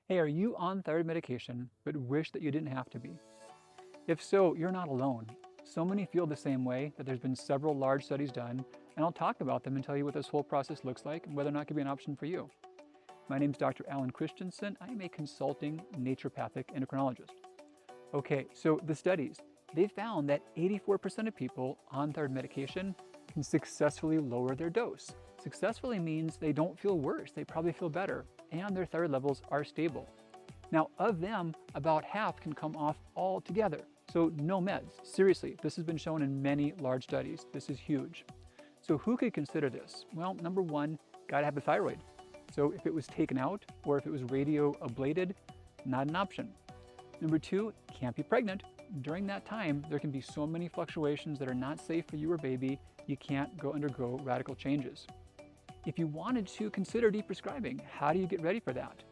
Hey, are you on thyroid medication but wish that you didn't have to be? If so, you're not alone. So many feel the same way that there's been several large studies done, and I'll talk about them and tell you what this whole process looks like and whether or not it could be an option for you. My name is Dr. Alan Christensen. I am a consulting naturopathic endocrinologist. Okay, so the studies, they found that 84% of people on thyroid medication can successfully lower their dose. Successfully means they don't feel worse, they probably feel better, and their thyroid levels are stable. Now, of them, about half can come off altogether. So no meds. Seriously, this has been shown in many large studies. This is huge. So who could consider this? Well, number one, gotta have a thyroid. So if it was taken out or if it was radio ablated, not an option. Number two, can't be pregnant. During that time, there can be so many fluctuations that are not safe for you or baby, you can't go undergo radical changes. If you wanted to consider deprescribing, how do you get ready for that?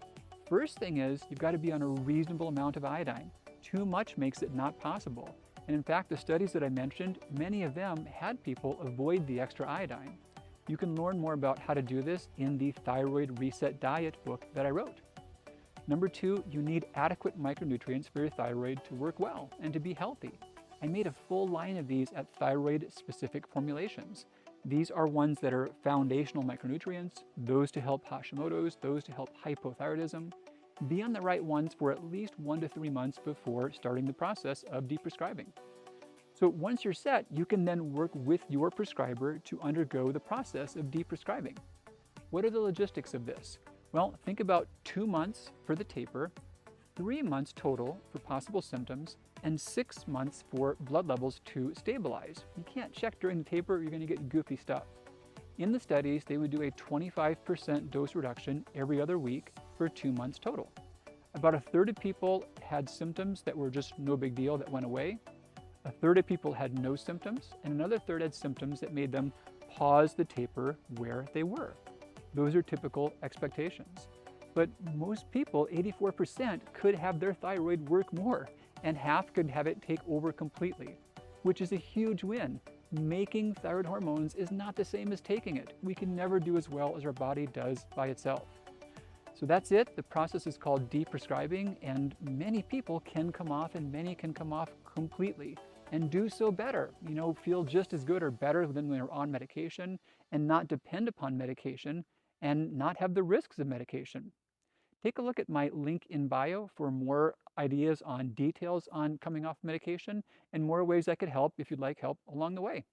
First thing is, you've got to be on a reasonable amount of iodine. Too much makes it not possible. And in fact, the studies that I mentioned, many of them had people avoid the extra iodine. You can learn more about how to do this in the Thyroid Reset Diet book that I wrote. Number two, you need adequate micronutrients for your thyroid to work well and to be healthy. I made a full line of these at thyroid-specific formulations. These are ones that are foundational micronutrients, those to help Hashimoto's, those to help hypothyroidism. Be on the right ones for at least 1 to 3 months before starting the process of deprescribing. So once you're set, you can then work with your prescriber to undergo the process of deprescribing. What are the logistics of this? Well, think about 2 months for the taper, 3 months total for possible symptoms, and 6 months for blood levels to stabilize. You can't check during the taper, you're going to get goofy stuff. In the studies, they would do a 25% dose reduction every other week for 2 months total. About a third of people had symptoms that were just no big deal that went away. A third of people had no symptoms, and another third had symptoms that made them pause the taper where they were. Those are typical expectations. But most people, 84%, could have their thyroid work more, and half could have it take over completely, which is a huge win. Making thyroid hormones is not the same as taking it. We can never do as well as our body does by itself. So that's it. The process is called deprescribing, and many people can come off and many can come off completely and do so better, feel just as good or better than when they're on medication and not depend upon medication and not have the risks of medication. Take a look at my link in bio for more ideas on details on coming off medication and more ways I could help if you'd like help along the way.